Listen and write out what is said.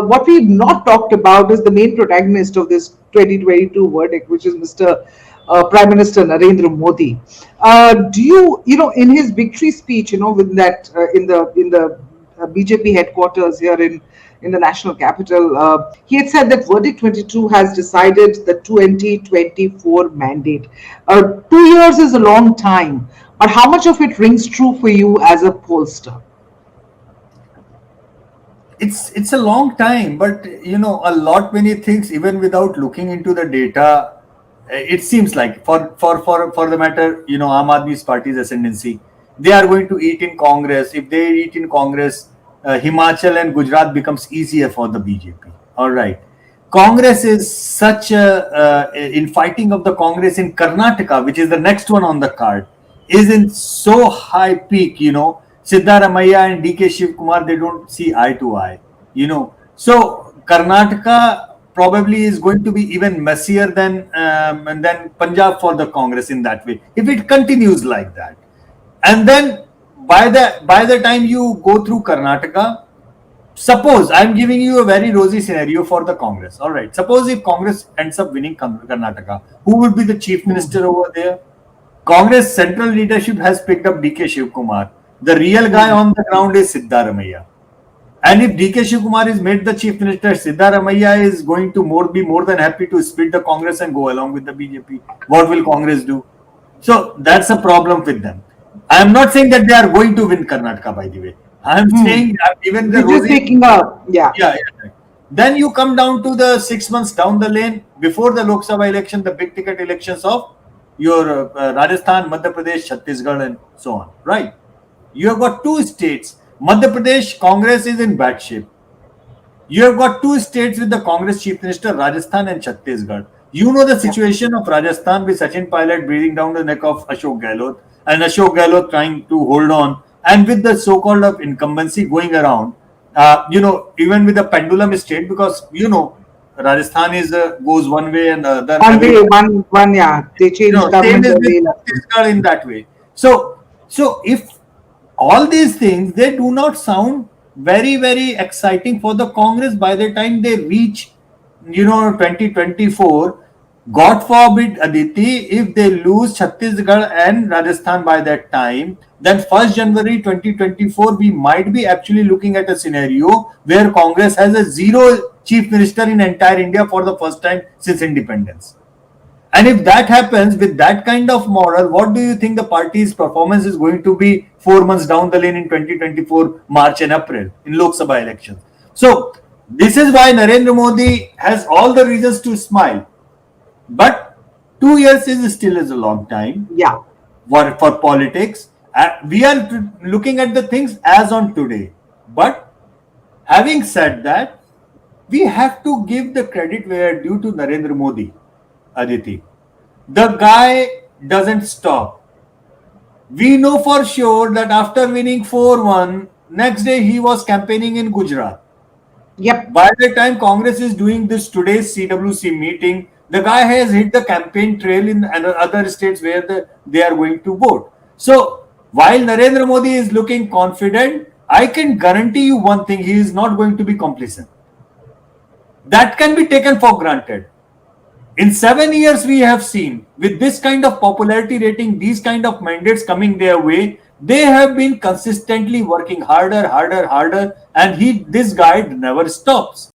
what we've not talked about is the main protagonist of this 2022 verdict, which is Mr. Prime Minister Narendra Modi. Do in his victory speech, with that in the BJP headquarters here in the national capital, he had said that Verdict 22 has decided the 2024 mandate. 2 years is a long time, but how much of it rings true for you as a pollster? It's a long time, but a lot many things, even without looking into the data, it seems like for the matter, Aam Aadmi's party's ascendancy, they are going to eat in Congress. If they eat in Congress, Himachal and Gujarat becomes easier for the BJP. All right. Congress is such in fighting of the Congress in Karnataka, which is the next one on the card, is in so high peak, Siddaramaiah and DK Shivkumar, they don't see eye to eye, So Karnataka probably is going to be even messier than Punjab for the Congress in that way, if it continues like that. And then by the time you go through Karnataka, suppose I'm giving you a very rosy scenario for the Congress. All right. Suppose if Congress ends up winning Karnataka, who would be the chief minister over there? Congress central leadership has picked up DK Shivkumar. The real guy on the ground is Siddaramaiah. And if DK Shivkumar is made the chief minister, Siddaramaiah is going to be more than happy to split the Congress and go along with the BJP. What will Congress do? So that's a problem with them. I am not saying that they are going to win Karnataka, by the way. I am saying even the just taking up, yeah. Then you come down to the 6 months down the lane before the Lok Sabha election, the big ticket elections of your Rajasthan, Madhya Pradesh, Chhattisgarh, and so on. Right? You have got two states. Madhya Pradesh Congress is in bad shape. You have got two states with the Congress chief minister, Rajasthan and Chhattisgarh. You know the situation of Rajasthan with Sachin Pilot breathing down the neck of Ashok Gehlot, and Ashok Gehlot trying to hold on, and with the so-called of incumbency going around, even with the pendulum state, because Rajasthan is goes one way and the other. They change same is with Chhattisgarh in that way. So if all these things, they do not sound very, very exciting for the Congress by the time they reach 2024. God forbid, Aditi, if they lose Chhattisgarh and Rajasthan by that time, then 1st January 2024, we might be actually looking at a scenario where Congress has a zero chief minister in entire India for the first time since independence. And if that happens with that kind of model, what do you think the party's performance is going to be 4 months down the lane in 2024, March and April in Lok Sabha elections? So this is why Narendra Modi has all the reasons to smile. But 2 years is still a long time. Yeah. For politics. We are looking at the things as on today. But having said that, we have to give the credit where due to Narendra Modi, Aditi. The guy doesn't stop. We know for sure that after winning 4-1, next day he was campaigning in Gujarat. Yep. By the time Congress is doing this today's CWC meeting, the guy has hit the campaign trail in other states where they are going to vote. So while Narendra Modi is looking confident, I can guarantee you one thing, he is not going to be complacent. That can be taken for granted. In 7 years, we have seen with this kind of popularity rating, these kind of mandates coming their way, they have been consistently working harder, and this guy never stops.